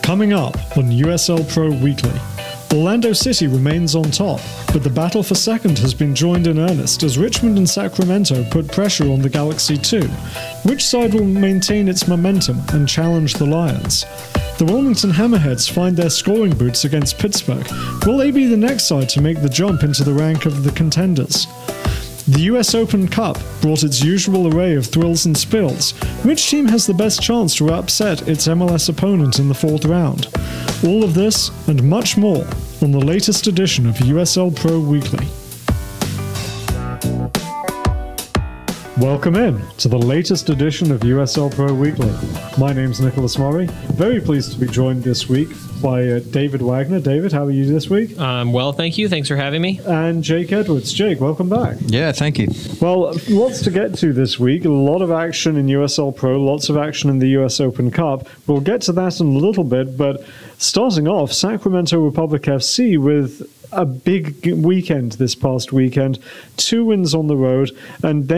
Coming up on USL Pro Weekly, Orlando City remains on top, but the battle for second has been joined in earnest as Richmond and Sacramento put pressure on the Galaxy too. Which side will maintain its momentum and challenge the Lions? The Wilmington Hammerheads find their scoring boots against Pittsburgh. Will they be the next side to make the jump into the rank of the contenders? The US Open Cup brought its usual array of thrills and spills. Which team has the best chance to upset its MLS opponent in the fourth round? All of this and much more on the latest edition of USL Pro Weekly. Welcome in to the latest edition of USL Pro Weekly. My name's Nicholas Murray. Very pleased to be joined this week by David Wagner. David, how are you this week? Well, thank you. Thanks for having me. And Jake Edwards. Jake, welcome back. Yeah, thank you. Well, lots to get to this week. A lot of action in USL Pro, lots of action in the US Open Cup. We'll get to that in a little bit, but starting off, Sacramento Republic FC with a big weekend this past weekend. 2 wins on the road, and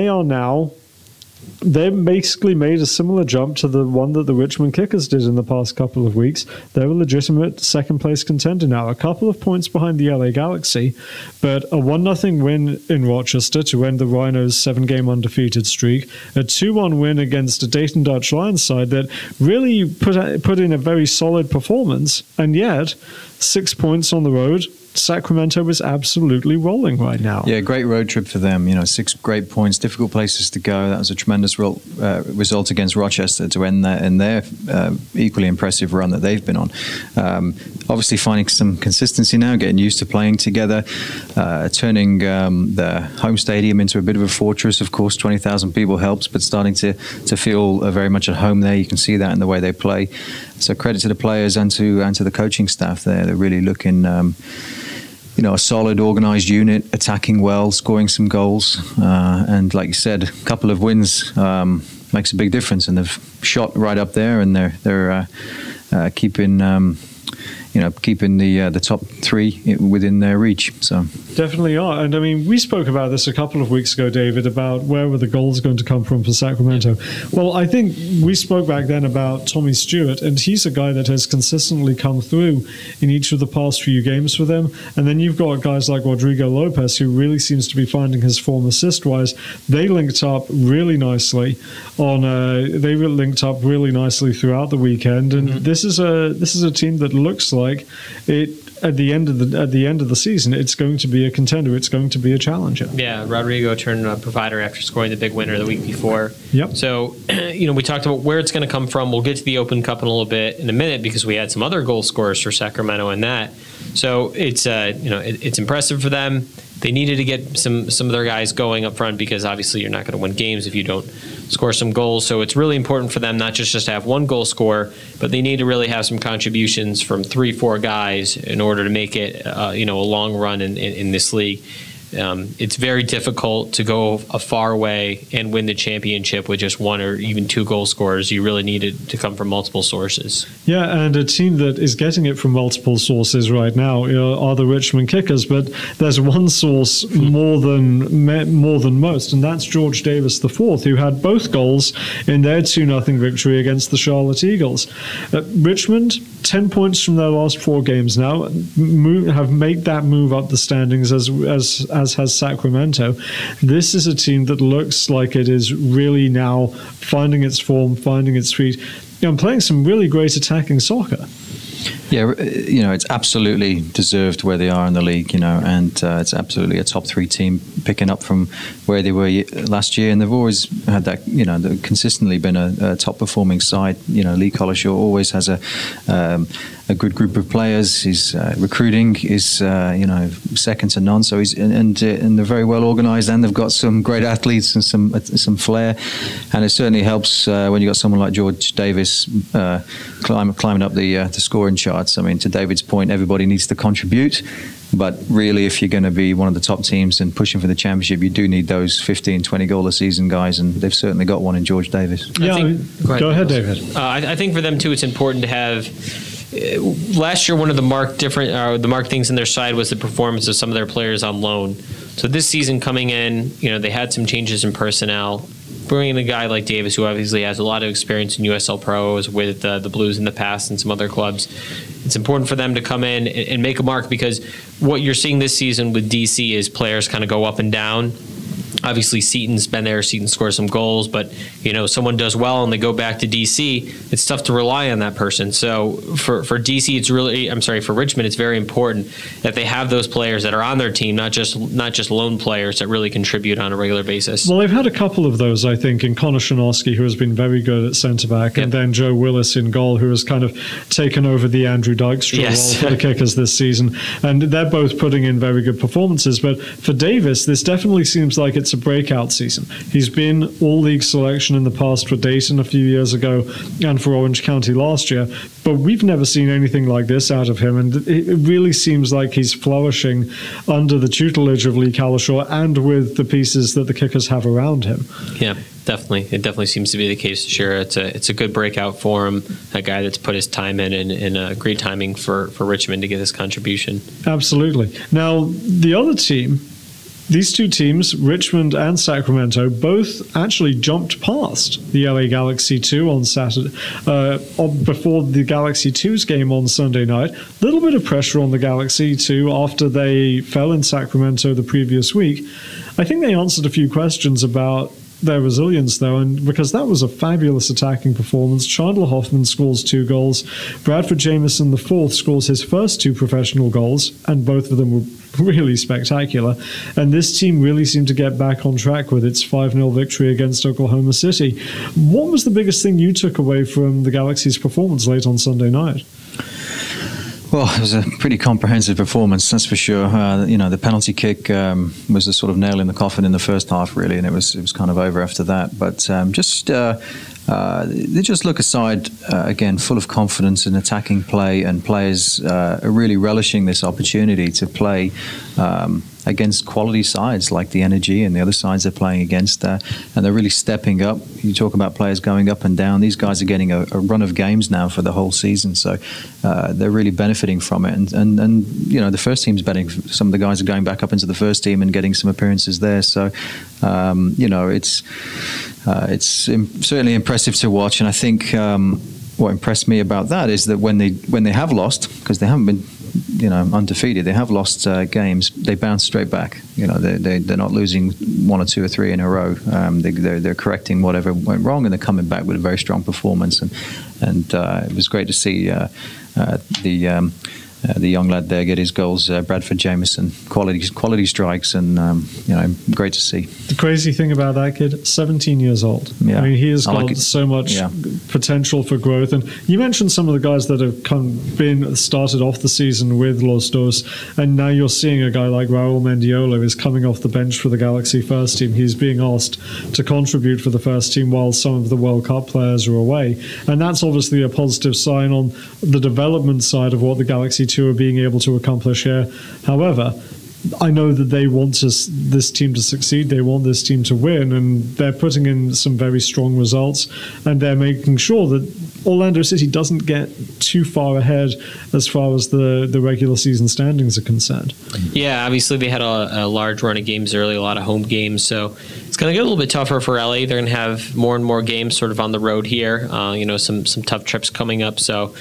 they've basically made a similar jump to the one that the Richmond Kickers did in the past couple of weeks. They're a legitimate second-place contender now, a couple of points behind the LA Galaxy, but a 1-0 win in Rochester to end the Rhinos' 7-game undefeated streak, a 2-1 win against a Dayton Dutch Lions side that really put in a very solid performance, and yet 6 points on the road. Sacramento is absolutely rolling right now. Yeah, great road trip for them. 6 great points, difficult places to go. That was a tremendous result against Rochester to end their equally impressive run that they've been on. Obviously finding some consistency now, getting used to playing together, turning the home stadium into a bit of a fortress. Of course, 20,000 people helps, but starting to feel very much at home there. You can see that in the way they play. So credit to the players and to the coaching staff there. They're really looking a solid, organised unit, attacking well, scoring some goals, and like you said, a couple of wins makes a big difference, and they've shot right up there, and they're keeping the top 3 within their reach. So definitely are. And I mean, we spoke about this a couple of weeks ago, David, about where were the goals going to come from for Sacramento. Well, I think we spoke back then about Tommy Stewart, and he's a guy that has consistently come through in each of the past few games for them. And then you've got guys like Rodrigo Lopez, who really seems to be finding his form assist-wise. They linked up really nicely throughout the weekend, and this is a team that looks like it at the end of the season, it's going to be a contender. It's going to be a challenger. Yeah, Rodrigo turned a provider after scoring the big winner the week before. Yep. So, we talked about where it's going to come from. We'll get to the Open Cup in a minute because we had some other goal scorers for Sacramento in that. So it's it's impressive for them. They needed to get some of their guys going up front because obviously you're not going to win games if you don't score some goals. So it's really important for them not just to have one goal scorer, but they need to really have some contributions from 3-4 guys in order to make it a long run in this league. It's very difficult to go a far way and win the championship with just 1 or even 2 goal scorers. You really need it to come from multiple sources. Yeah, and a team that is getting it from multiple sources right now are the Richmond Kickers, but there's one source more than most, and that's George Davis IV, who had both goals in their 2-0 victory against the Charlotte Eagles. Richmond, 10 points from their last 4 games now, have made that move up the standings as has Sacramento. This is a team that looks like it is really now finding its form, finding its feet, and playing some really great attacking soccer. Yeah, it's absolutely deserved where they are in the league, and it's absolutely a top 3 team picking up from where they were last year, and they've always had that, they've consistently been a top performing side. Lee Collishaw always has a good group of players. His recruiting is, second to none. So and they're very well organised, and they've got some great athletes and some flair. And it certainly helps when you got someone like George Davis climbing up the scoring charts. I mean, to David's point, everybody needs to contribute. But really, if you're going to be one of the top teams and pushing for the championship, you do need those 15, 20 goal a season guys, and they've certainly got one in George Davis. Yeah, go ahead, David. I think for them too, it's important to have. Last year, one of the marked things in their side was the performance of some of their players on loan. So this season coming in, they had some changes in personnel. bringing in a guy like Davis, who obviously has a lot of experience in USL Pros with the Blues in the past and some other clubs. It's important for them to come in and make a mark, because what you're seeing this season with DC is players kind of go up and down. Obviously, Seaton's been there. Seaton scores some goals, but someone does well and they go back to DC. It's tough to rely on that person. So for DC, for Richmond, it's very important that they have those players that are on their team, not just lone players that really contribute on a regular basis. Well, they've had a couple of those, I think, in Connor Szymanowski, who has been very good at centre back, and then Joe Willis in goal, who has kind of taken over the Andrew Dykstra role for the Kickers this season. And they're both putting in very good performances. But for Davis, this definitely seems like it's a breakout season. He's been all-league selection in the past for Dayton a few years ago and for Orange County last year, but we've never seen anything like this out of him, and it really seems like he's flourishing under the tutelage of Lee Calishaw and with the pieces that the Kickers have around him. Yeah, definitely. It definitely seems to be the case this year. It's a good breakout for him, a guy that's put his time in, and great timing for Richmond to get this contribution. Absolutely. Now, the other team, these two teams, Richmond and Sacramento, both actually jumped past the LA Galaxy 2 on Saturday, before the Galaxy 2's game on Sunday night. A little bit of pressure on the Galaxy 2 after they fell in Sacramento the previous week. I think they answered a few questions about their resilience, though, and because that was a fabulous attacking performance. Chandler Hoffman scores 2 goals. Bradford Jamieson IV scores his first 2 professional goals, and both of them were really spectacular. And this team really seemed to get back on track with its 5-0 victory against Oklahoma City. What was the biggest thing you took away from the Galaxy's performance late on Sunday night? Well, it was a pretty comprehensive performance, that's for sure. The penalty kick was a sort of nail in the coffin in the first half, really, and it was kind of over after that. But they just look aside, again, full of confidence in attacking play, and players are really relishing this opportunity to play against quality sides like the Energy and the other sides they're playing against, and they're really stepping up. You talk about players going up and down. These guys are getting a run of games now for the whole season, so they're really benefiting from it. And the first team's betting. Some of the guys are going back up into the first team and getting some appearances there. So it's certainly impressive to watch. And I think what impressed me about that is that when they have lost, because they haven't been undefeated, they have lost games, they bounce straight back. They're not losing 1 or 2 or 3 in a row. They're correcting whatever went wrong, and they're coming back with a very strong performance. And it was great to see the young lad there get his goals, Bradford Jamieson, quality strikes, and great to see. The crazy thing about that kid, 17 years old. Yeah. I mean, he has got so much potential for growth. And you mentioned some of the guys that have started off the season with Los Dos, and now you're seeing a guy like Raul Mendiola is coming off the bench for the Galaxy first team. He's being asked to contribute for the first team while some of the World Cup players are away. And that's obviously a positive sign on the development side of what the Galaxy 2 are being able to accomplish here. However, I know that they want this team to succeed. They want this team to win, and they're putting in some very strong results, and they're making sure that Orlando City doesn't get too far ahead as far as the regular season standings are concerned. Yeah, obviously they had a large run of games early, a lot of home games, so it's going to get a little bit tougher for LA. They're going to have more and more games sort of on the road here. Some tough trips coming up, so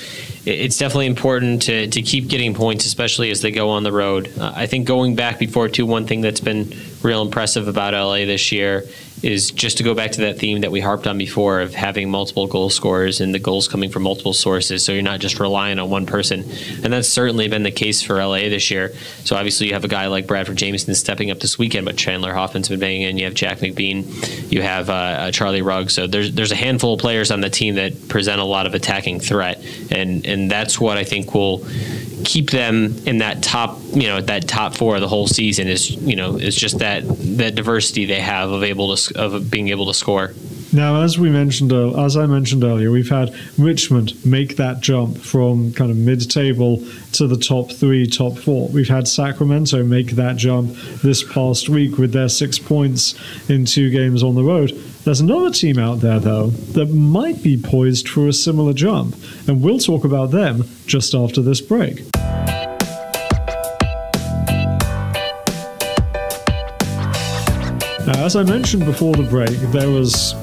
it's definitely important to keep getting points, especially as they go on the road. I think going back before, too, one thing that's been real impressive about LA this year is just to go back to that theme that we harped on before of having multiple goal scorers and the goals coming from multiple sources, so you're not just relying on one person. And that's certainly been the case for LA this year. So obviously you have a guy like Bradford Jamieson stepping up this weekend, but Chandler Hoffman's been banging in. You have Jack McBean. You have Charlie Rugg. So there's a handful of players on the team that present a lot of attacking threat, and that's what I think will keep them in that top, that top 4 of the whole season is just that diversity they have of being able to score. Now, as I mentioned earlier, we've had Richmond make that jump from kind of mid-table to the top 3, top 4. We've had Sacramento make that jump this past week with their 6 points in 2 games on the road. There's another team out there, though, that might be poised for a similar jump, and we'll talk about them just after this break. Now, as I mentioned before the break, there was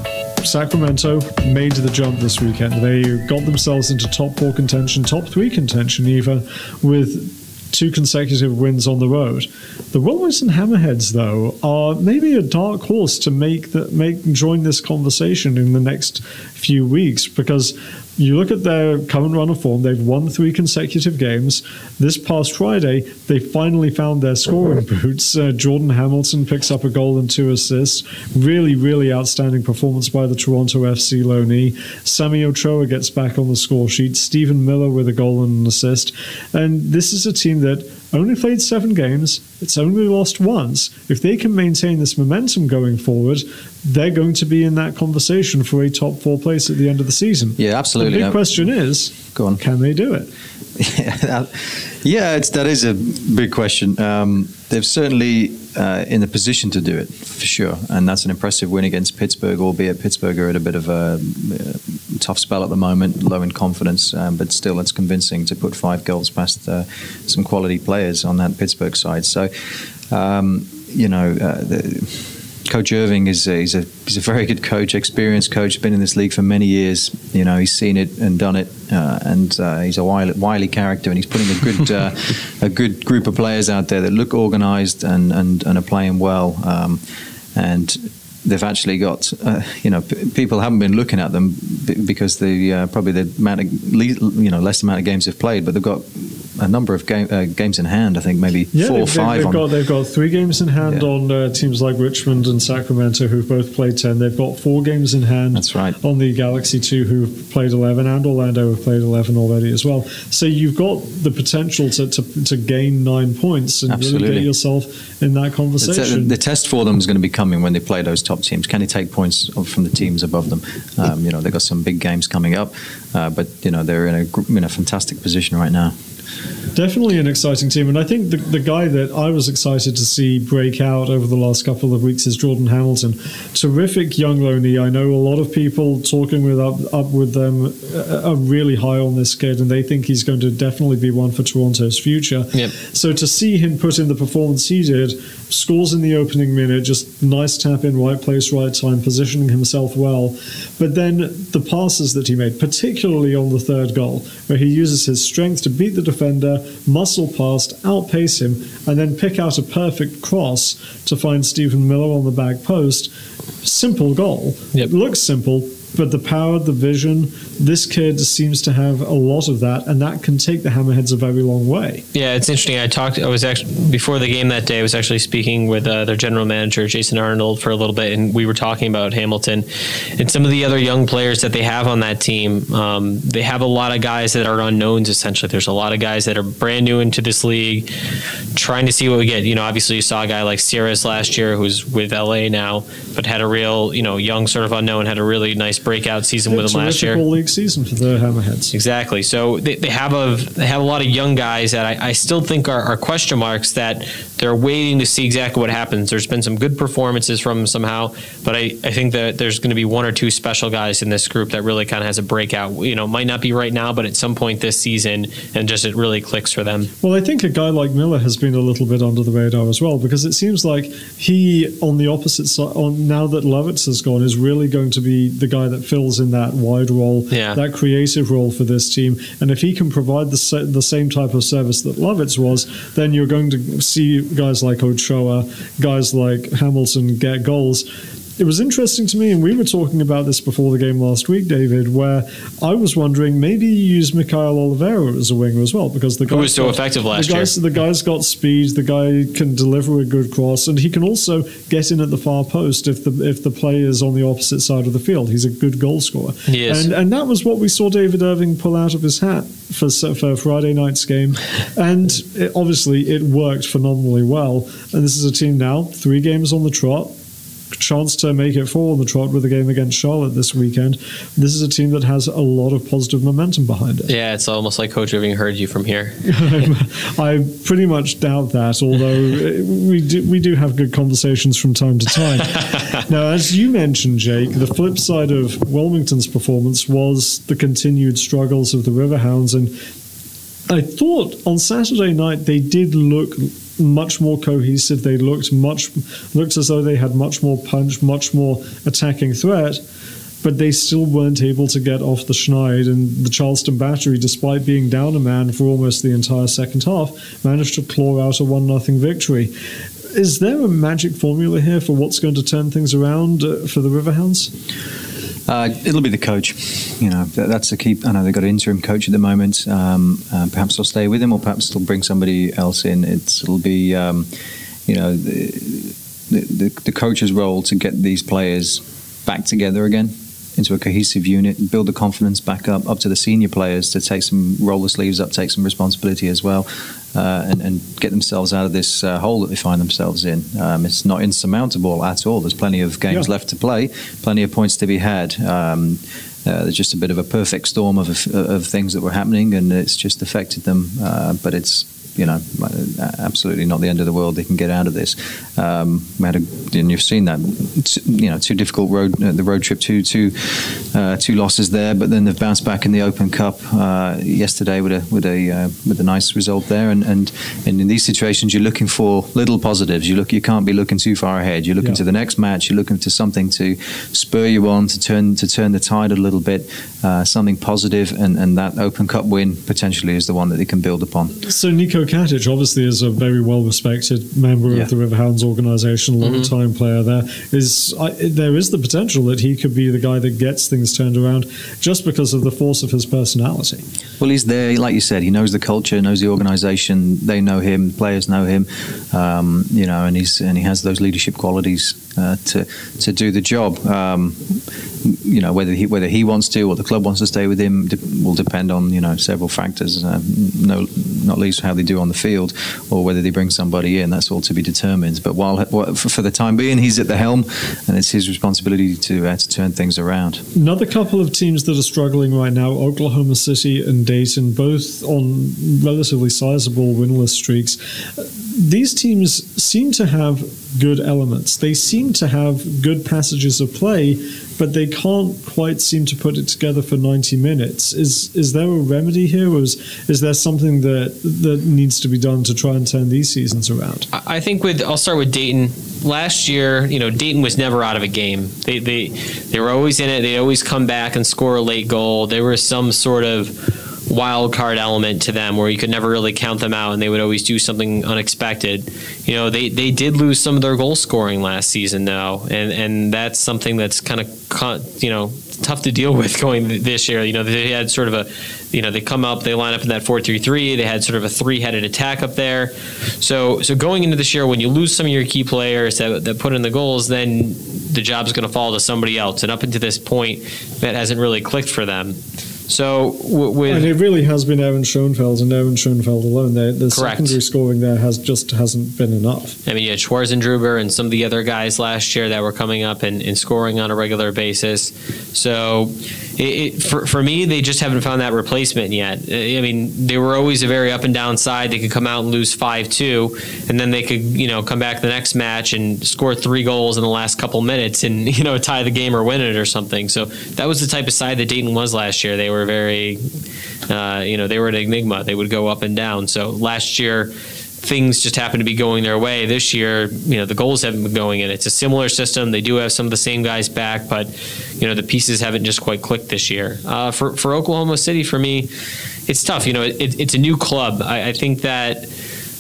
Sacramento made the jump this weekend. They got themselves into top 4 contention, top 3 contention even, with 2 consecutive wins on the road. The Wilmington Hammerheads, though, are maybe a dark horse to join this conversation in the next few weeks, because you look at their current run of form. They've won 3 consecutive games. This past Friday, they finally found their scoring boots. Jordan Hamilton picks up a goal and 2 assists. Really, really outstanding performance by the Toronto FC loanee. Sammy Ochoa gets back on the score sheet. Stephen Miller with a goal and an assist. And this is a team that only played 7 games. It's only lost once. If they can maintain this momentum going forward, they're going to be in that conversation for a top 4 place at the end of the season. Yeah, absolutely. The big question is, go on, can they do it? That is a big question. They're certainly in the position to do it, for sure. And that's an impressive win against Pittsburgh, albeit Pittsburgh are at a bit of a tough spell at the moment, low in confidence, but still it's convincing to put 5 goals past some quality players on that Pittsburgh side. So, Coach Irving he's a very good coach, experienced coach, been in this league for many years. He's seen it and done it, and he's a wily character, and he's putting a good group of players out there that look organised and are playing well, and they've actually got people haven't been looking at them because probably the amount of less amount of games they've played, but they've got a number of games in hand. I think maybe 4 or 5. They've got 3 games in hand on teams like Richmond and Sacramento, who've both played 10. They've got 4 games in hand. That's right. On the Galaxy 2, who've played 11, and Orlando have played 11 already as well. So you've got the potential to gain 9 points and Absolutely. really get yourself in that conversation. The test for them is going to be coming when they play those top teams. Can they take points from the teams above them? They've got some big games coming up, but they're in a fantastic position right now. Definitely an exciting team, and I think the guy that I was excited to see break out over the last couple of weeks is Jordan Hamilton. Terrific young loanee. I know a lot of people talking up with them are really high on this kid, and they think he's going to definitely be one for Toronto's future. Yep. So to see him put in the performance he did, scores in the opening minute, just nice tap in, right place, right time, positioning himself well. But then the passes that he made, particularly on the 3rd goal, where he uses his strength to beat the defender, muscle past, outpace him, and then pick out a perfect cross to find Stephen Miller on the back post. Simple goal. Yep. It looks simple, but the power, the vision, this kid seems to have a lot of that, and that can take the Hammerheads a very long way. Yeah, it's interesting. I was actually, before the game that day, I was actually speaking with their general manager, Jason Arnold, for a little bit, and we were talking about Hamilton and some of the other young players that they have on that team. They have a lot of guys that are unknowns, essentially. There's a lot of guys that are brand new into this league, trying to see what we get. Obviously you saw a guy like Sierras last year, who's with LA now, but had a real, young sort of unknown, had a really nice breakout season with him last year. All-league season for the Hammerheads. Exactly. So they have a lot of young guys that I still think are question marks, that they're waiting to see exactly what happens. There's been some good performances from them somehow, but I think that there's going to be 1 or 2 special guys in this group that really kind of has a breakout. Might not be right now, but at some point this season, and just it really clicks for them. Well, I think a guy like Miller has been a little bit under the radar as well, because it seems like he, on the opposite side, now that Lovitz has gone, is really going to be the guy that fills in that wide role, that creative role for this team. And if he can provide the same type of service that Lovitz was, then you're going to see guys like Ochoa, guys like Hamilton get goals. It was interesting to me, and we were talking about this before the game last week, David, where I was wondering maybe you use Mikhail Oliveira as a winger as well, because the guy was so effective last year. The guy's got speed, the guy can deliver a good cross, and he can also get in at the far post if the play is on the opposite side of the field. He's a good goal scorer. He is. And that was what we saw David Irving pull out of his hat for Friday night's game. And obviously it worked phenomenally well. And this is a team now, 3 games on the trot, chance to make it 4 on the trot with a game against Charlotte this weekend. This is a team that has a lot of positive momentum behind it. Yeah, it's almost like Coach Irving heard you from here. I pretty much doubt that, although we do have good conversations from time to time. Now, as you mentioned, Jake, the flip side of Wilmington's performance was the continued struggles of the Riverhounds, and I thought on Saturday night they did look much more cohesive. They looked as though they had much more punch, much more attacking threat, but they still weren't able to get off the schneid. And the Charleston Battery, despite being down a man for almost the entire second half, managed to claw out a 1-0 victory. Is there a magic formula here for what's going to turn things around for the Riverhounds? It'll be the coach. That's the key. I know they've got an interim coach at the moment. Perhaps they'll stay with him, or perhaps they'll bring somebody else in. It'll be, the coach's role to get these players back together again into a cohesive unit, build the confidence back up to the senior players to roll the sleeves up, take some responsibility as well, and get themselves out of this hole that they find themselves in. It's not insurmountable at all. There's plenty of games left to play, plenty of points to be had. There's just a bit of a perfect storm of things that were happening, and it's just affected them. But it's absolutely not the end of the world. They can get out of this. And you've seen that, too difficult the road trip, two losses there, but then they've bounced back in the Open Cup yesterday with a nice result there. And in these situations, you're looking for little positives. You can't be looking too far ahead. You're looking to the next match. You're looking to something to spur you on, to turn the tide a little bit, something positive, and that Open Cup win potentially is the one that they can build upon. So Nico Katic obviously is a very well-respected member of the Riverhounds organisation, long-time player there. There is the potential that he could be the guy that gets things turned around just because of the force of his personality. Well, he's there, like you said, he knows the culture, knows the organisation, they know him, the players know him, and he has those leadership qualities to do the job. Whether he wants to or the club wants to stay with him will depend on several factors, not least how they do on the field, or whether they bring somebody in. That's all to be determined. But for the time being, he's at the helm, and it's his responsibility to turn things around. Another couple of teams that are struggling right now, Oklahoma City and Dayton, both on relatively sizable winless streaks. These teams seem to have good elements. They seem to have good passages of play, but they can't quite seem to put it together for 90 minutes. Is there a remedy here, or is there something that needs to be done to try and turn these seasons around? I think I'll start with Dayton. Last year, Dayton was never out of a game. They were always in it. They always come back and score a late goal. There was some sort of wild card element to them where you could never really count them out, and they would always do something unexpected. They did lose some of their goal scoring last season though, and that's something that's kind of tough to deal with going this year. They had sort of they come up, they line up in that 4-3-3. They had sort of a three-headed attack up there. So going into this year, when you lose some of your key players that put in the goals, then the job's going to fall to somebody else. And up until this point, that hasn't really clicked for them. So and it really has been Aaron Schoenfeld and Aaron Schoenfeld alone. The secondary scoring there hasn't been enough. I mean, you had Schwarzendruber and some of the other guys last year that were coming up and scoring on a regular basis. So for me, they just haven't found that replacement yet. I mean, they were always a very up and down side. They could come out and lose 5-2, and then they could come back the next match and score 3 goals in the last couple minutes and tie the game or win it or something. So that was the type of side that Dayton was last year. They were very, they were an enigma. They would go up and down. So last year, things just happened to be going their way. This year, the goals haven't been going in. It's a similar system. They do have some of the same guys back, but, the pieces haven't just quite clicked this year. For Oklahoma City, for me, it's tough. It's a new club. I think that,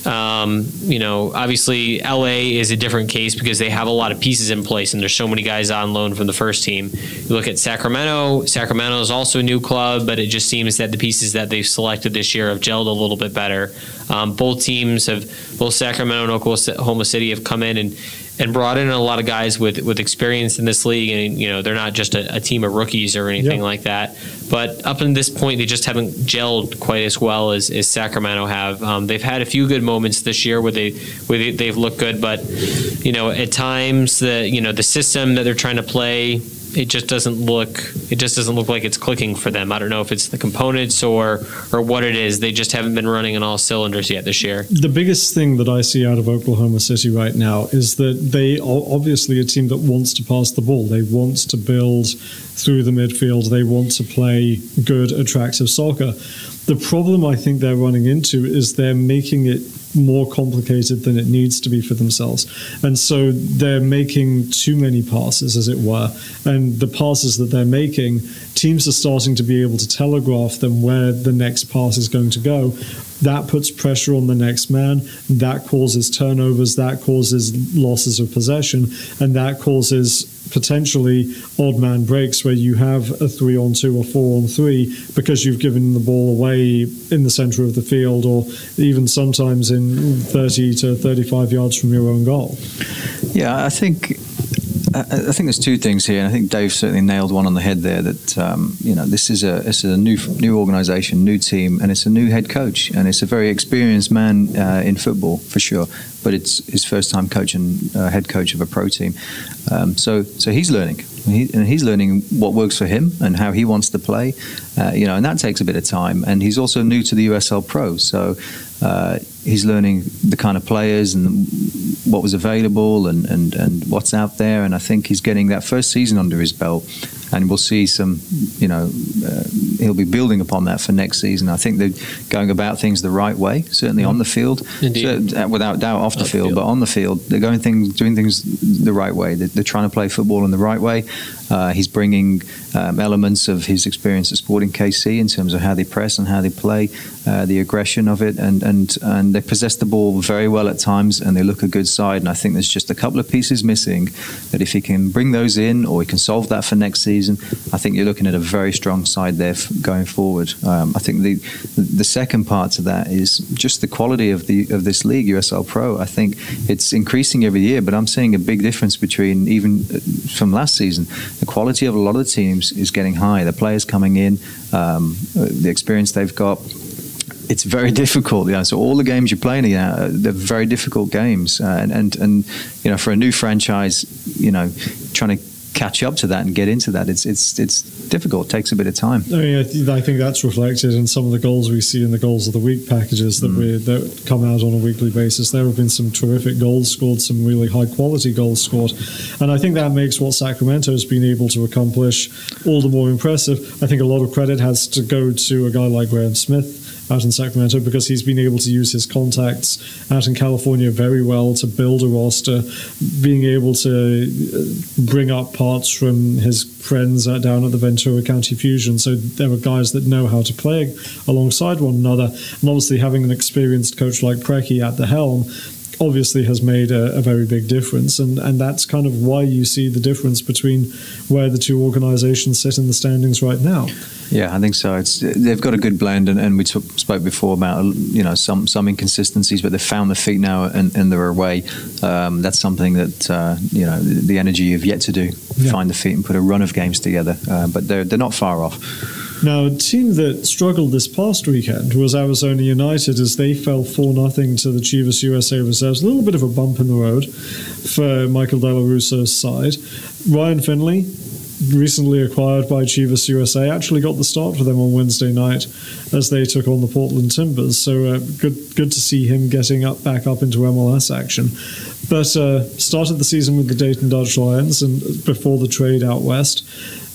obviously LA is a different case because they have a lot of pieces in place and there's so many guys on loan from the first team. You look at Sacramento. Sacramento is also a new club, but it just seems that the pieces that they've selected this year have gelled a little bit better. Both Sacramento and Oklahoma City have come in and brought in a lot of guys with experience in this league, and they're not just a team of rookies or anything like that. But up until this point, they just haven't gelled quite as well as Sacramento have. They've had a few good moments this year where they've looked good, but at times the system that they're trying to play, it just doesn't look like it's clicking for them. I don't know if it's the components or what it is. They just haven't been running on all cylinders yet this year. The biggest thing that I see out of Oklahoma City right now is that they are obviously a team that wants to pass the ball. They want to build through the midfield. They want to play good, attractive soccer. The problem I think they're running into is they're making it more complicated than it needs to be for themselves. And so they're making too many passes, as it were. And the passes that they're making, teams are starting to be able to telegraph them where the next pass is going to go. That puts pressure on the next man. That causes turnovers. That causes losses of possession. And that causes potentially odd man breaks where you have a 3-on-2 or 4-on-3 because you've given the ball away in the center of the field, or even sometimes in 30 to 35 yards from your own goal. Yeah, I think there's two things here, and I think Dave certainly nailed one on the head there. That this is a new organisation, new team, and it's a new head coach, and it's a very experienced man in football for sure. But it's his first time coaching, head coach of a pro team. So he's learning, and he's learning what works for him and how he wants to play. And that takes a bit of time. And he's also new to the USL Pro, so he's learning the kind of players and what was available and what's out there. And I think he's getting that first season under his belt, and we'll see some, he'll be building upon that for next season. I think they're going about things the right way, certainly on the field, without doubt off the field, but on the field, they're doing things the right way. They're trying to play football in the right way. He's bringing elements of his experience at Sporting KC in terms of how they press and how they play, the aggression of it, and they possess the ball very well at times, and they look a good side. And I think there's just a couple of pieces missing that if he can bring those in, or he can solve that for next season, I think you're looking at a very strong side there going forward. I think the second part to that is just the quality of this league, USL Pro. I think it's increasing every year, but I'm seeing a big difference between even from last season. The quality of a lot of the teams is getting high. The players coming in, the experience they've got. It's very difficult, so all the games you're playing, they're very difficult games, and for a new franchise, trying to catch up to that and get into that, it's difficult. It takes a bit of time. I think that's reflected in some of the goals we see in the goals of the week packages that come out on a weekly basis. There have been some terrific goals scored, some really high quality goals scored, and I think that makes what Sacramento has been able to accomplish all the more impressive. I think a lot of credit has to go to a guy like Graham Smith out in Sacramento, because he's been able to use his contacts out in California very well to build a roster, being able to bring up parts from his friends down at the Ventura County Fusion. So there are guys that know how to play alongside one another, and obviously having an experienced coach like Preki at the helm obviously has made a very big difference, and that's kind of why you see the difference between where the two organizations sit in the standings right now. Yeah, I think so. They've got a good blend, and we spoke before about some inconsistencies, but they've found their feet now and they're away. That's something that the energy you've yet to do, find the feet and put a run of games together. But they're not far off. Now, a team that struggled this past weekend was Arizona United, as they fell 4-0 to the Chivas USA reserves. A little bit of a bump in the road for Michael De La Russa's side. Ryan Finley, recently acquired by Chivas USA, actually got the start for them on Wednesday night as they took on the Portland Timbers. So good to see him getting back up into MLS action. But started the season with the Dayton Dutch Lions and before the trade out west.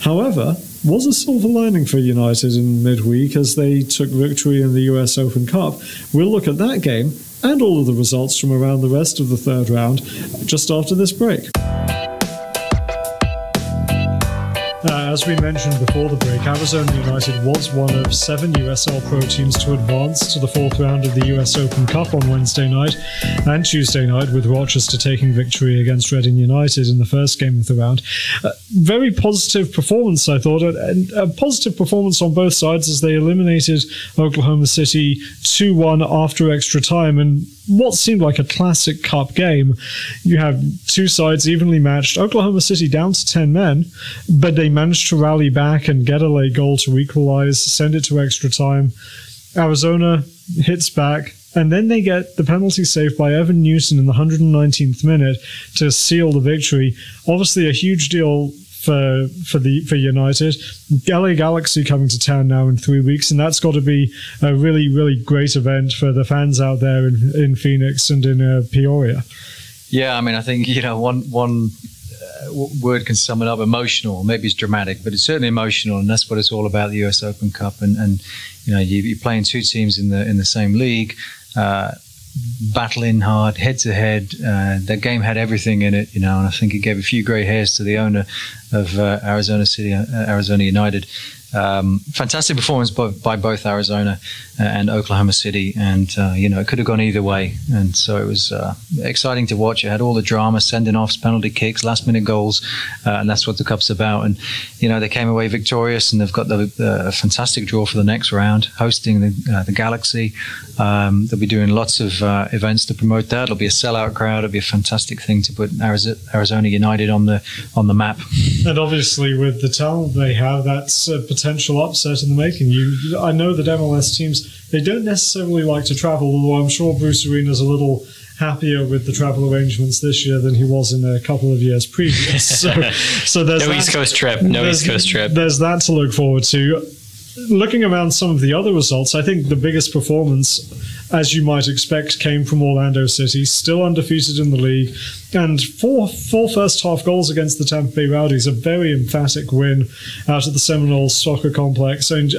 However, was a silver lining for United in midweek as they took victory in the US Open Cup. We'll look at that game and all of the results from around the rest of the third round just after this break. As we mentioned before the break, Arizona United was one of 7 USL Pro teams to advance to the fourth round of the US Open Cup on Wednesday night and Tuesday night, with Rochester taking victory against Reading United in the first game of the round. Very positive performance, I thought, and a positive performance on both sides as they eliminated Oklahoma City 2-1 after extra time, and what seemed like a classic cup game. You have two sides evenly matched. Oklahoma City down to 10 men, but they managed to rally back and get a late goal to equalize, send it to extra time. Arizona hits back, and then they get the penalty saved by Evan Newton in the 119th minute to seal the victory. Obviously a huge deal for United. LA Galaxy coming to town now in 3 weeks, and that's got to be a really, really great event for the fans out there in Phoenix and in Peoria. Yeah, I mean, I think one word can sum it up: emotional. Maybe it's dramatic, but it's certainly emotional, and that's what it's all about. The US Open Cup, and you're playing two teams in the same league. battling hard, head to head. Their game had everything in it, and I think it gave a few grey hairs to the owner of Arizona United. Fantastic performance by both Arizona and Oklahoma City, and it could have gone either way, and so it was exciting to watch. It had all the drama, sending offs, penalty kicks, last minute goals, and that's what the Cup's about. And they came away victorious, and they've got the fantastic draw for the next round, hosting the Galaxy. They'll be doing lots of events to promote that. It'll be a sellout crowd. It'll be a fantastic thing to put Arizona United on the map. And obviously, with the talent they have, that's a potential upset in the making. I know that MLS teams, they don't necessarily like to travel, although I'm sure Bruce Arena's a little happier with the travel arrangements this year than he was in a couple of years previous. So there's East Coast trip. East Coast trip. There's that to look forward to. Looking around some of the other results, I think the biggest performance, as you might expect, came from Orlando City, still undefeated in the league, and four first half goals against the Tampa Bay Rowdies, a very emphatic win out of the Seminoles soccer complex, and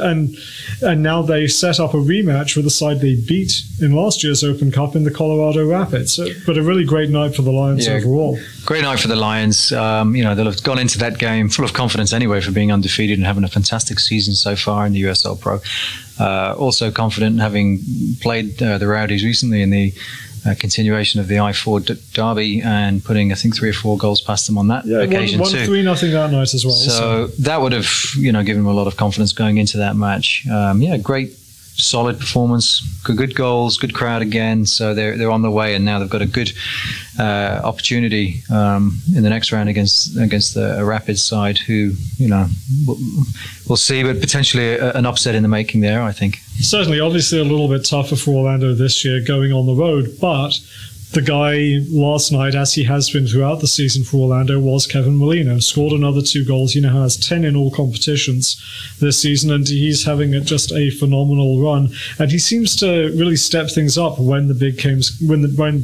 now they set up a rematch with the side they beat in last year's Open Cup in the Colorado Rapids. But a really great night for the Lions overall. Great night for the Lions. They'll have gone into that game full of confidence anyway for being undefeated and having a fantastic season so far in the USL Pro. Also confident, having played the Rowdies recently in the continuation of the I-4 derby and putting, I think, 3 or 4 goals past them on that occasion won too. 3-0 that night as well. So that would have, given them a lot of confidence going into that match. Great, solid performance, good goals, good crowd again. So they're on the way, and now they've got a good opportunity in the next round against the Rapids side, who we'll see, but potentially an upset in the making there, I think. Certainly, obviously a little bit tougher for Orlando this year going on the road, but the guy last night, as he has been throughout the season for Orlando, was Kevin Molino. Scored another 2 goals. He now has 10 in all competitions this season, and he's having just a phenomenal run. And he seems to really step things up when the big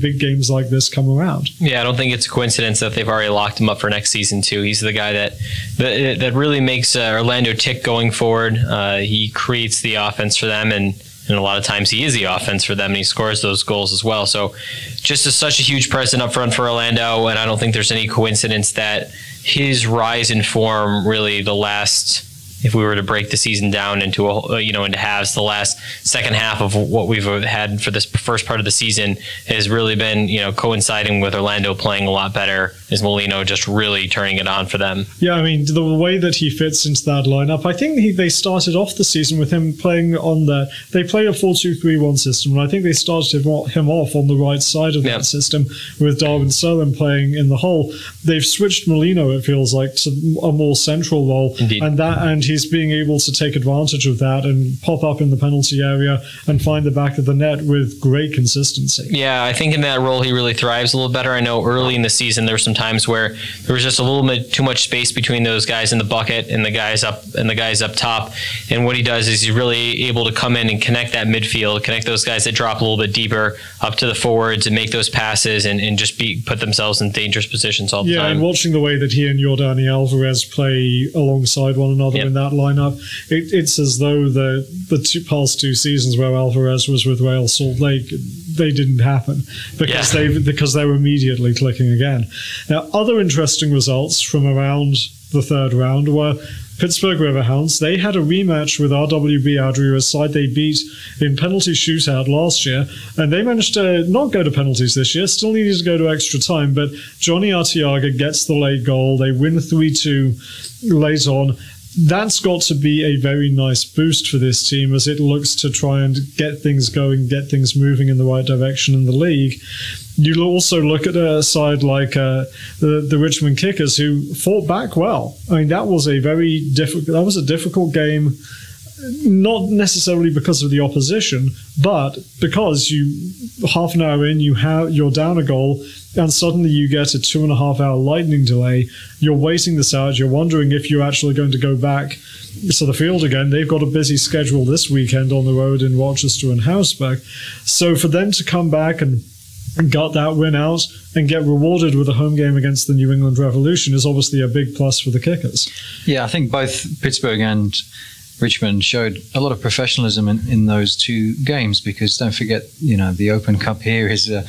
big games like this come around. Yeah, I don't think it's a coincidence that they've already locked him up for next season too. He's the guy that really makes Orlando tick going forward. He creates the offense for them, and a lot of times he is the offense for them, and he scores those goals as well. So just such a huge presence up front for Orlando, and I don't think there's any coincidence that his rise in form really the last, if we were to break the season down into into halves, the last second half of what we've had for this first part of the season has really been coinciding with Orlando playing a lot better. Is Molino just really turning it on for them? Yeah, I mean, the way that he fits into that lineup, I think they started off the season with him playing on they play a 4-2-3-1 system, and I think they started him off on the right side of that system with Darwin Sterling playing in the hole. They've switched Molino, it feels like, to a more central role. Indeed. And he's being able to take advantage of that and pop up in the penalty area and find the back of the net with great consistency. Yeah, I think in that role he really thrives a little better. I know early in the season there were some times where there was just a little bit too much space between those guys in the bucket and the guys up top. And what he does is he's really able to come in and connect that midfield, connect those guys that drop a little bit deeper up to the forwards and make those passes and just put themselves in dangerous positions all the time. Yeah, and watching the way that he and Yordani Alvarez play alongside one another in that lineup, it's as though the past 2 seasons where Alvarez was with Real Salt Lake, they didn't happen because they were immediately clicking again. Now, other interesting results from around the third round were Pittsburgh Riverhounds. They had a rematch with RWB Adria, a side they beat in penalty shootout last year, and they managed to not go to penalties this year, still needed to go to extra time, but Johnny Arteaga gets the late goal. They win 3-2 late on. That's got to be a very nice boost for this team as it looks to try and get things going, get things moving in the right direction in the league. You'll also look at a side like the Richmond Kickers, who fought back well. I mean, that was a difficult game, not necessarily because of the opposition, but because half an hour in, you're down a goal, and suddenly you get a 2.5-hour lightning delay. You're waiting this out. You're wondering if you're actually going to go back to the field again. They've got a busy schedule this weekend on the road in Rochester and Harrisburg. So for them to come back and got that win out and get rewarded with a home game against the New England Revolution is obviously a big plus for the Kickers. Yeah, I think both Pittsburgh and Richmond showed a lot of professionalism in those two games, because don't forget, the Open Cup here is the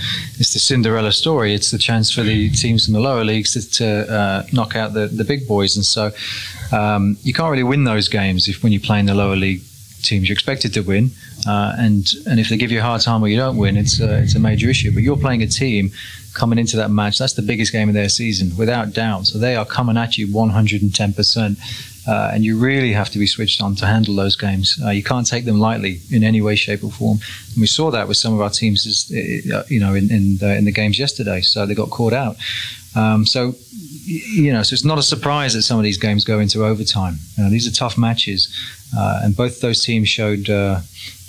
Cinderella story. It's the chance for the teams in the lower leagues to knock out the big boys, and so you can't really win those games when you play in the lower league teams. You're expected to win, and if they give you a hard time or you don't win, it's a major issue. But you're playing a team coming into that match. That's the biggest game of their season, without doubt. So they are coming at you 110%. And you really have to be switched on to handle those games. You can't take them lightly in any way, shape, or form. And we saw that with some of our teams, in the games yesterday. So they got caught out. So it's not a surprise that some of these games go into overtime. These are tough matches, and both those teams showed,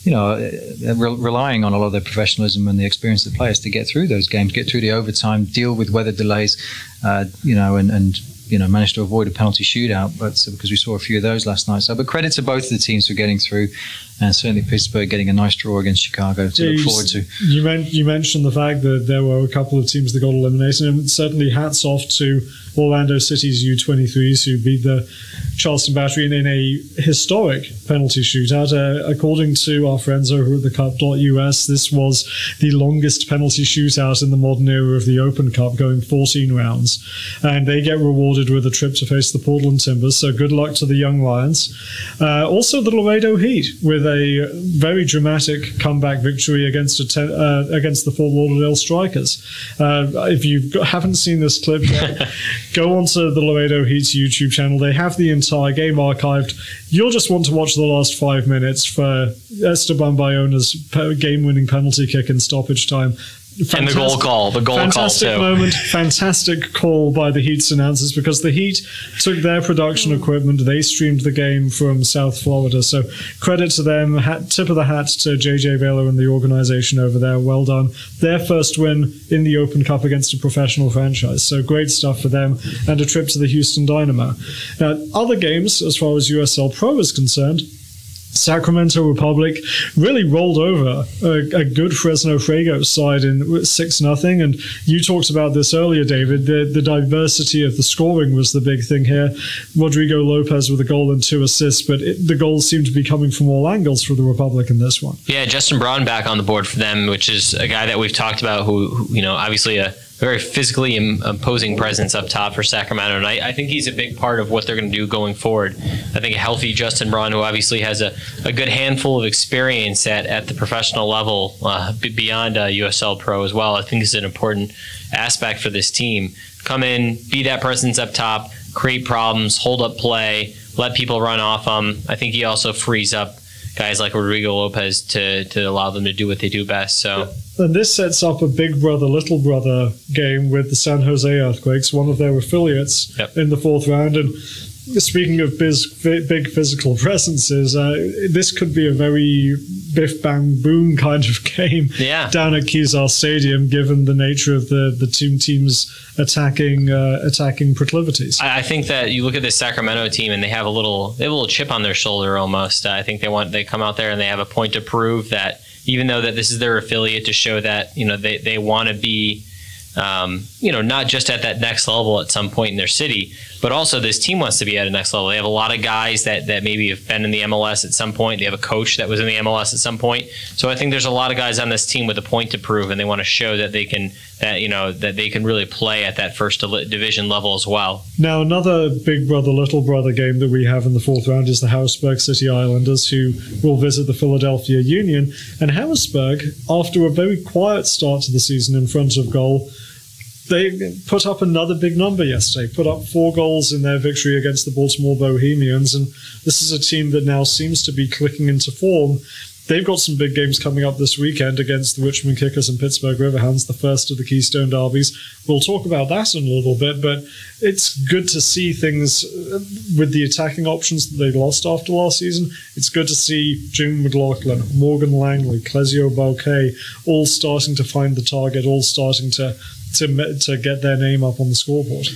relying on a lot of their professionalism and the experience of the players to get through those games, get through the overtime, deal with weather delays, and managed to avoid a penalty shootout, but because we saw a few of those last night. So, but credit to both of the teams for getting through, and certainly Pittsburgh getting a nice draw against Chicago to look forward to. You mentioned the fact that there were a couple of teams that got eliminated, and certainly hats off to Orlando City's U23s who beat the Charleston Battery in a historic penalty shootout. According to our friends over at thecup.us, this was the longest penalty shootout in the modern era of the Open Cup, going 14 rounds. And they get rewarded with a trip to face the Portland Timbers, so good luck to the Young Lions. Also the Laredo Heat with a very dramatic comeback victory against the Fort Lauderdale Strikers. If you haven't seen this clip yet, go onto the Laredo Heat's YouTube channel. They have the entire game archived. You'll just want to watch the last 5 minutes for Esteban Bayona's game-winning penalty kick in stoppage time. And the goal call too. Fantastic moment, fantastic call by the Heat's announcers, because the Heat took their production equipment, they streamed the game from South Florida, so credit to them, tip of the hat to JJ Baylor and the organization over there, well done. Their first win in the Open Cup against a professional franchise, so great stuff for them, and a trip to the Houston Dynamo. Now, other games, as far as USL Pro is concerned, Sacramento Republic really rolled over a good Fresno Fuego side in 6-0, and you talked about this earlier, David. The diversity of the scoring was the big thing here. Rodrigo Lopez with a goal and 2 assists, but the goals seem to be coming from all angles for the Republic in this one. Yeah, Justin Braun back on the board for them, which is a guy that we've talked about who obviously a very physically imposing presence up top for Sacramento, and I think he's a big part of what they're going to do going forward. I think a healthy Justin Braun, who obviously has a good handful of experience at the professional level beyond USL Pro as well, I think is an important aspect for this team. Come in, be that presence up top, create problems, hold up play, let people run off them. I think he also frees up guys like Rodrigo Lopez to allow them to do what they do best. So. And this sets up a big brother, little brother game with the San Jose Earthquakes, one of their affiliates in the 4th round. And speaking of big physical presences, this could be a very biff bang boom kind of game down at Kezar Stadium, given the nature of the two teams attacking proclivities. I think that you look at this Sacramento team and they have a little chip on their shoulder almost. I think they come out there and they have a point to prove that, even though that this is their affiliate, to show that they want to be not just at that next level at some point in their city, but also this team wants to be at a next level. They have a lot of guys that maybe have been in the MLS at some point. They have a coach that was in the MLS at some point. So I think there's a lot of guys on this team with a point to prove, and they want to show that they can really play at that first division level as well. Now, another big brother, little brother game that we have in the 4th round is the Harrisburg City Islanders, who will visit the Philadelphia Union. And Harrisburg, after a very quiet start to the season in front of goal, they put up another big number yesterday, put up 4 goals in their victory against the Baltimore Bohemians, and this is a team that now seems to be clicking into form. They've got some big games coming up this weekend against the Richmond Kickers and Pittsburgh Riverhounds, the first of the Keystone Derbies. We'll talk about that in a little bit, but it's good to see things with the attacking options that they lost after last season. It's good to see Jim McLaughlin, Morgan Langley, Clesio Balquet all starting to find the target, all starting to get their name up on the scoreboard.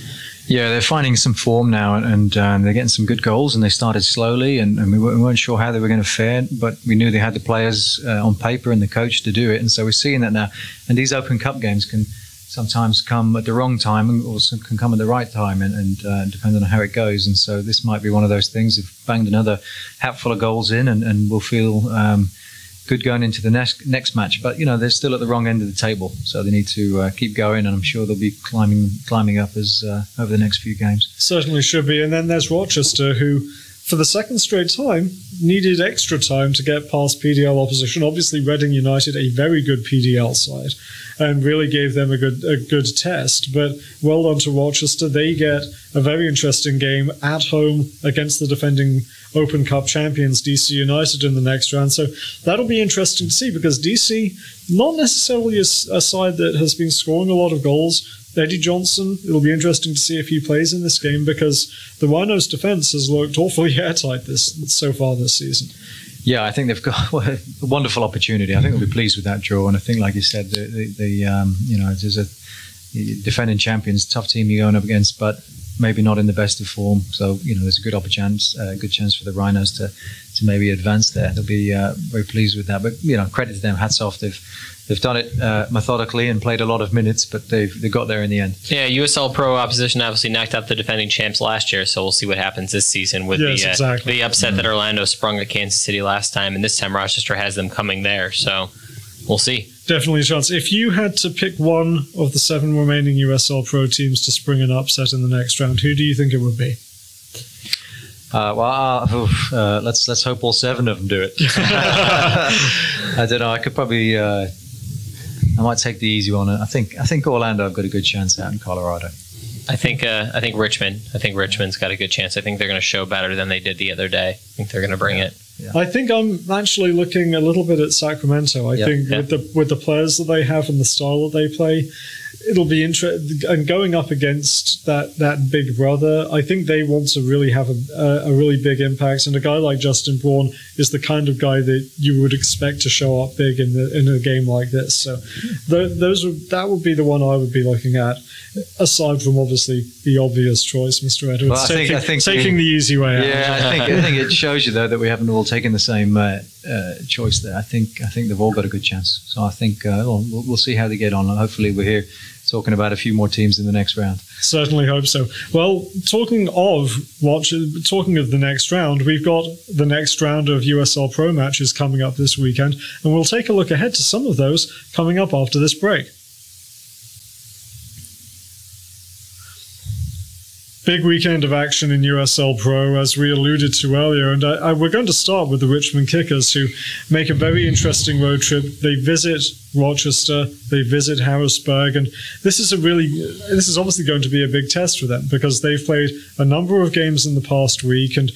Yeah, they're finding some form now, and they're getting some good goals, and they started slowly, and we weren't sure how they were going to fare, but we knew they had the players on paper and the coach to do it, and so we're seeing that now. And these Open Cup games can sometimes come at the wrong time and also can come at the right time, and depending on how it goes. And so this might be one of those things. They've banged another hatful of goals in, and we'll feel good going into the next match. But they're still at the wrong end of the table, so they need to keep going, and I'm sure they'll be climbing up as over the next few games. Certainly should be. And then there's Rochester, who for the second straight time needed extra time to get past PDL opposition. Obviously, Reading United, a very good PDL side, and really gave them a good test. But well done to Rochester. They get a very interesting game at home against the defending Open Cup champions DC United in the next round. So that'll be interesting to see, because DC, not necessarily a side that has been scoring a lot of goals. Eddie Johnson, it'll be interesting to see if he plays in this game, because the Rhinos' defence has looked awfully airtight so far this season. Yeah, I think they've got a wonderful opportunity. I think they'll be pleased with that draw. And I think, like you said, there's a defending champions, tough team you're going up against, but maybe not in the best of form. So, there's a good chance for the Rhinos to maybe advance there. They'll be very pleased with that. But, credit to them, hats off. They've done it methodically and played a lot of minutes, but they've got there in the end. Yeah, USL Pro opposition obviously knocked out the defending champs last year, so we'll see what happens this season with the upset that Orlando sprung at Kansas City last time, and this time Rochester has them coming there, so we'll see. Definitely a chance. If you had to pick one of the 7 remaining USL Pro teams to spring an upset in the next round, who do you think it would be? Let's hope all 7 of them do it. I don't know. I could probably. I might take the easy one. I think Orlando have got a good chance out in Colorado. I think Richmond. I think Richmond's got a good chance. I think they're going to show better than they did the other day. I think they're going to bring it. Yeah. I think I'm actually looking a little bit at Sacramento. I think with the players that they have and the style that they play, it'll be interesting. And going up against that big brother, I think they want to really have a really big impact. And a guy like Justin Braun is the kind of guy that you would expect to show up big in a game like this. So that would be the one I would be looking at. Aside from obviously the obvious choice, Mr. Edwards, well, I think taking the easy way out. Yeah, I think it shows you though that we haven't all taken the same choice there. I think they've all got a good chance. So I think we'll see how they get on. Hopefully, we're here talking about a few more teams in the next round. Certainly hope so. Well, talking of the next round, we've got the next round of USL Pro matches coming up this weekend, and we'll take a look ahead to some of those coming up after this break. Big weekend of action in USL Pro, as we alluded to earlier, and we're going to start with the Richmond Kickers, who make a very interesting road trip. They visit Rochester, they visit Harrisburg, and this is obviously going to be a big test for them, because they've played a number of games in the past week, and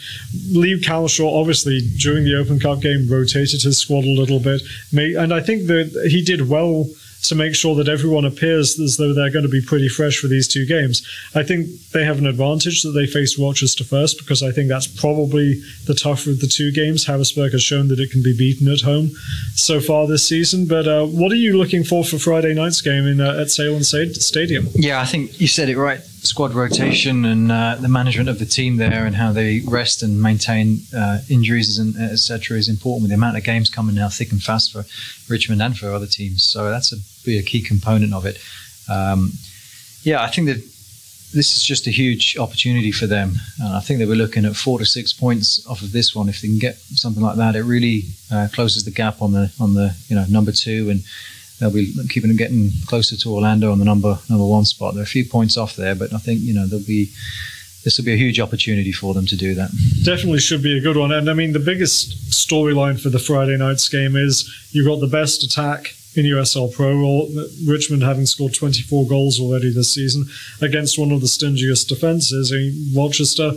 Lee Cowlishaw, obviously, during the Open Cup game, rotated his squad a little bit, and I think that he did well to make sure that everyone appears as though they're going to be pretty fresh for these 2 games. I think they have an advantage that they face Rochester first, because I think that's probably the tougher of the 2 games. Harrisburg has shown that it can be beaten at home so far this season. But what are you looking for Friday night's game at Salem Stadium? Yeah, I think you said it right. Squad rotation and the management of the team there, and how they rest and maintain injuries and etc. is important, with the amount of games coming now thick and fast for Richmond and for other teams. So that's be a key component of it. I think that this is just a huge opportunity for them. I think they were looking at 4 to 6 points off of this one. If they can get something like that, it really closes the gap on the number 2, and they'll be getting closer to Orlando on the number 1 spot. They're a few points off there, but I think this will be a huge opportunity for them to do that. Definitely should be a good one. And I mean, the biggest storyline for the Friday night's game is you've got the best attack in USL Pro, Richmond having scored 24 goals already this season, against one of the stingiest defences. Rochester,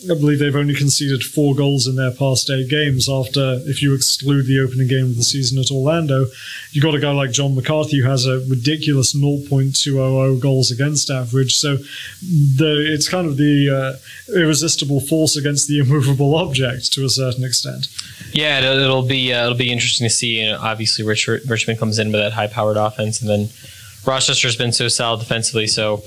I believe they've only conceded 4 goals in their past 8 games, after, if you exclude the opening game of the season at Orlando. You've got a guy like John McCarthy, who has a ridiculous 0.200 goals against average. So it's kind of the irresistible force against the immovable object to a certain extent. Yeah, it'll be interesting to see. Obviously, Richmond comes in with that high-powered offense, and then Rochester's been so solid defensively, so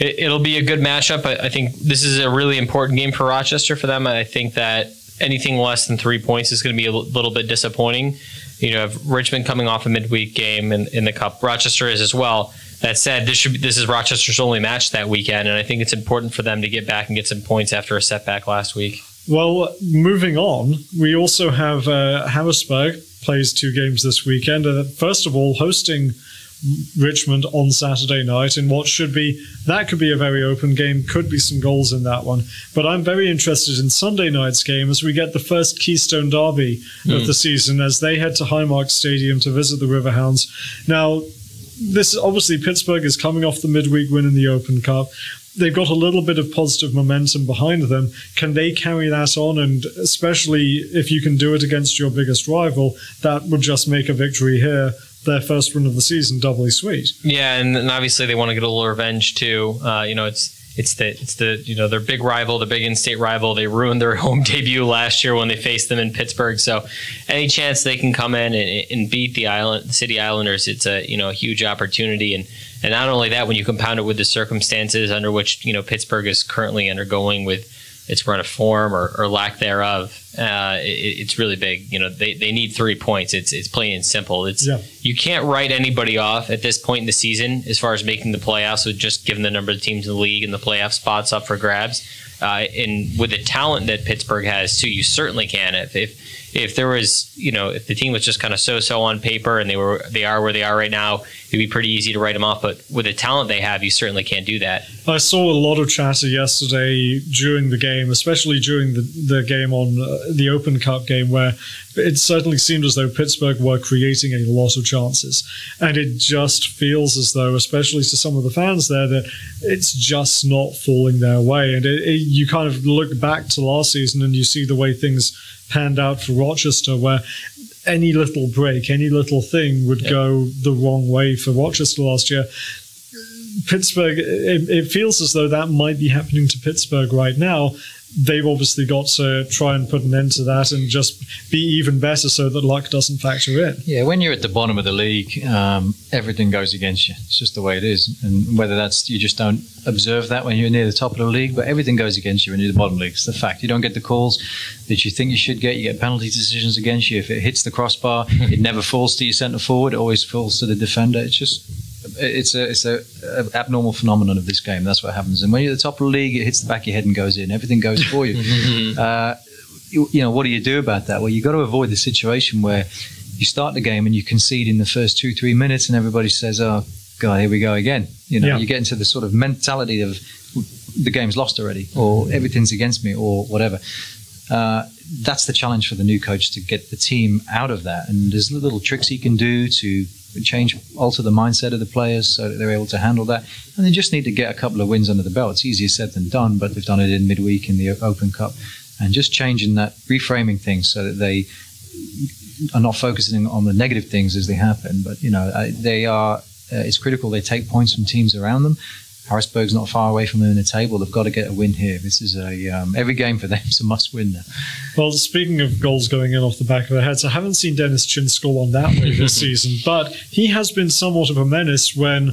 it'll be a good matchup. I think this is a really important game for Rochester for them. I think that anything less than 3 points is going to be a little bit disappointing. Richmond coming off a midweek game in the Cup. Rochester is as well. That said, this is Rochester's only match that weekend, and I think it's important for them to get back and get some points after a setback last week. Well, moving on, we also have Harrisburg plays 2 games this weekend. First of all, hosting Richmond on Saturday night in what could be a very open game, could be some goals in that one. But I'm very interested in Sunday night's game as we get the first Keystone Derby of the season as they head to Highmark Stadium to visit the Riverhounds. Now, this obviously Pittsburgh is coming off the midweek win in the Open Cup. They've got a little bit of positive momentum behind them. Can they carry that on? And especially if you can do it against your biggest rival, that would just make a victory here, their first win of the season, doubly sweet. Yeah, and obviously they want to get a little revenge too. It's their big rival, the big in-state rival. They ruined their home debut last year when they faced them in Pittsburgh. So any chance they can come in and beat the City Islanders, it's a huge opportunity. And not only that, when you compound it with the circumstances under which Pittsburgh is currently undergoing with its run of form or lack thereof, it's really big. They need 3 points. It's plain and simple. You can't write anybody off at this point in the season as far as making the playoffs, with just given the number of teams in the league and the playoff spots up for grabs. And with the talent that Pittsburgh has too, you certainly can. If there was, if the team was just kind of so on paper and they are where they are right now, it'd be pretty easy to write them off. But with the talent they have, you certainly can't do that. I saw a lot of chatter yesterday during the game, especially during the game on the Open Cup game, where it certainly seemed as though Pittsburgh were creating a lot of chances. And it just feels as though, especially to some of the fans there, that it's just not falling their way. And you kind of look back to last season and you see the way things panned out for Rochester, where any little break, any little thing would go the wrong way for Rochester last year. Pittsburgh, it feels as though that might be happening to Pittsburgh right now. They've obviously got to try and put an end to that and just be even better so that luck doesn't factor in. Yeah, when you're at the bottom of the league, everything goes against you. It's just the way it is. And whether that's, you just don't observe that when you're near the top of the league, but everything goes against you when you're the bottom of the league. It's the fact. You don't get the calls that you think you should get. You get penalty decisions against you. If it hits the crossbar, it never falls to your centre forward. It always falls to the defender. It's a abnormal phenomenon of this game. That's what happens. And when you're at the top of the league, it hits the back of your head and goes in. Everything goes for you. What do you do about that? Well, you've got to avoid the situation where you start the game and you concede in the first 2-3 minutes and everybody says, oh, God, here we go again. You get into the sort of mentality of the game's lost already, or everything's against me, or whatever. That's the challenge for the new coach, to get the team out of that. And there's little tricks he can do to alter the mindset of the players so that they're able to handle that. And they just need to get a couple of wins under the belt. It's easier said than done, but they've done it in midweek in the Open Cup. And just changing that, reframing things so that they are not focusing on the negative things as they happen. But, they are, it's critical they take points from teams around them. Harrisburg's not far away from them in the table. They've got to get a win here. This is every game for them is a must-win now. Well, speaking of goals going in off the back of their heads, I haven't seen Dennis Chin score one that way this season, but he has been somewhat of a menace when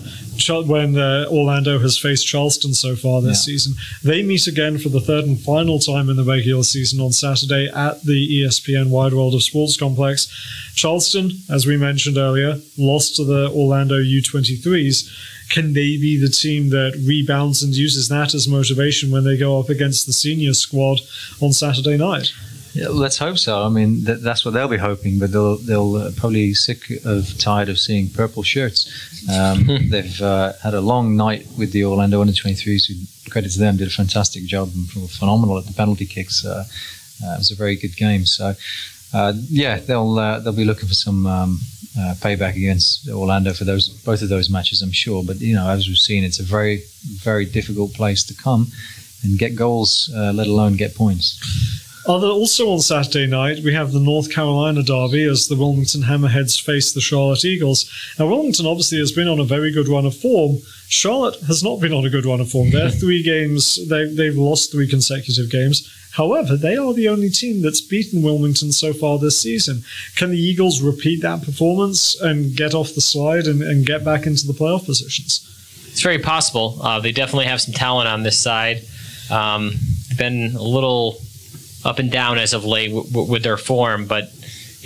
Orlando has faced Charleston so far this season. They meet again for the third and final time in the regular season on Saturday at the ESPN Wide World of Sports Complex. Charleston, as we mentioned earlier, lost to the Orlando U23s. Can they be the team that rebounds and uses that as motivation when they go up against the senior squad on Saturday night? Yeah, let's hope so. I mean, that's what they'll be hoping, but they'll probably tired of seeing purple shirts. They've had a long night with the Orlando under-23s, who, credit to them, did a fantastic job and were phenomenal at the penalty kicks. It was a very good game. So, they'll be looking for some payback against Orlando for both of those matches, I'm sure. But as we've seen, it's a very, very difficult place to come and get goals, let alone get points. Also on Saturday night, we have the North Carolina derby as the Wilmington Hammerheads face the Charlotte Eagles. Now, Wilmington obviously has been on a very good run of form. Charlotte has not been on a good run of form. Their 3 games, they've lost 3 consecutive games. However, they are the only team that's beaten Wilmington so far this season. Can the Eagles repeat that performance and get off the slide and get back into the playoff positions? It's very possible. They definitely have some talent on this side. Been a little up and down as of late with their form, but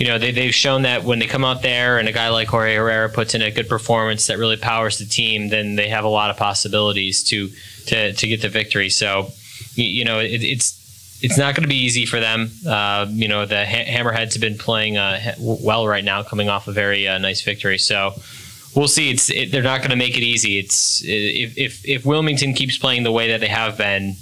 they've shown that when they come out there and a guy like Jorge Herrera puts in a good performance that really powers the team, then they have a lot of possibilities to get the victory. So, it's not going to be easy for them. The Hammerheads have been playing well right now, coming off a very nice victory. So we'll see. They're not going to make it easy. If Wilmington keeps playing the way that they have been,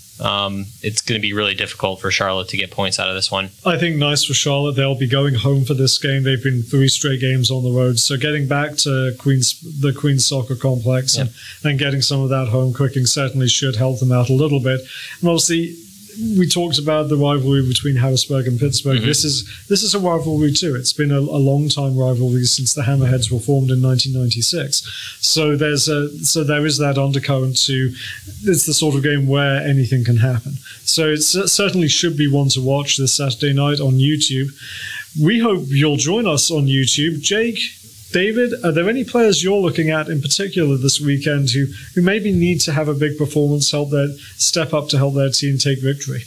it's going to be really difficult for Charlotte to get points out of this one. I think nice for Charlotte. They'll be going home for this game. They've been 3 straight games on the road. So getting back to the Queen's Soccer Complex and getting some of that home cooking certainly should help them out a little bit. And obviously, we talked about the rivalry between Harrisburg and Pittsburgh. This is a rivalry too. It's been a long time rivalry since the Hammerheads were formed in 1996. So there is that undercurrent to. It's the sort of game where anything can happen. So it certainly should be one to watch this Saturday night on YouTube. We hope you'll join us on YouTube. Jake, David, are there any players you're looking at in particular this weekend who maybe need to have a big performance, step up to help their team take victory?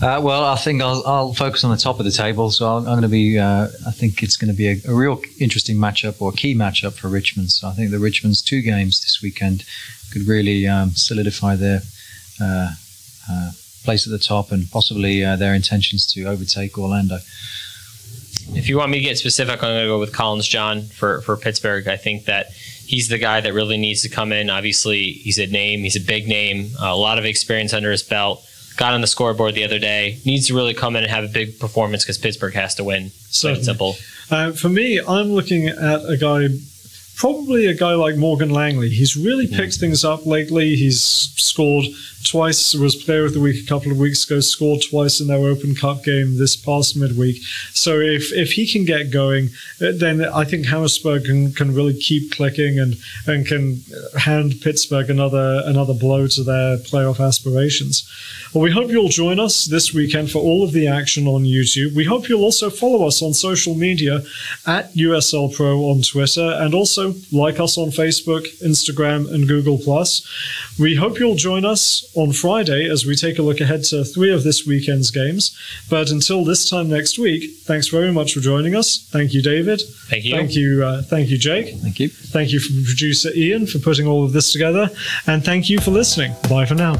Well, I think I'll focus on the top of the table. So I'm going to be. I think it's going to be a real interesting matchup or a key matchup for Richmond. So I think the Richmond's 2 games this weekend could really solidify their place at the top and possibly their intentions to overtake Orlando. If you want me to get specific, I'm going to go with Collins John for Pittsburgh. I think that he's the guy that really needs to come in. Obviously, he's a name. He's a big name. A lot of experience under his belt. Got on the scoreboard the other day. Needs to really come in and have a big performance because Pittsburgh has to win. Plain simple. For me, I'm looking at probably a guy like Morgan Langley. He's really picked things up lately. He's scored twice, was Player of the Week a couple of weeks ago, scored twice in their Open Cup game this past midweek. So if he can get going, then I think Harrisburg can really keep clicking and can hand Pittsburgh another blow to their playoff aspirations. Well, we hope you'll join us this weekend for all of the action on YouTube. We hope you'll also follow us on social media at USL Pro on Twitter, and also like us on Facebook, Instagram, and Google+. We hope you'll join us on Friday as we take a look ahead to 3 of this weekend's games. But until this time next week, thanks very much for joining us. Thank you, David. Thank you. Thank you, Jake. Thank you. Thank you, producer Ian, for putting all of this together. And thank you for listening. Bye for now.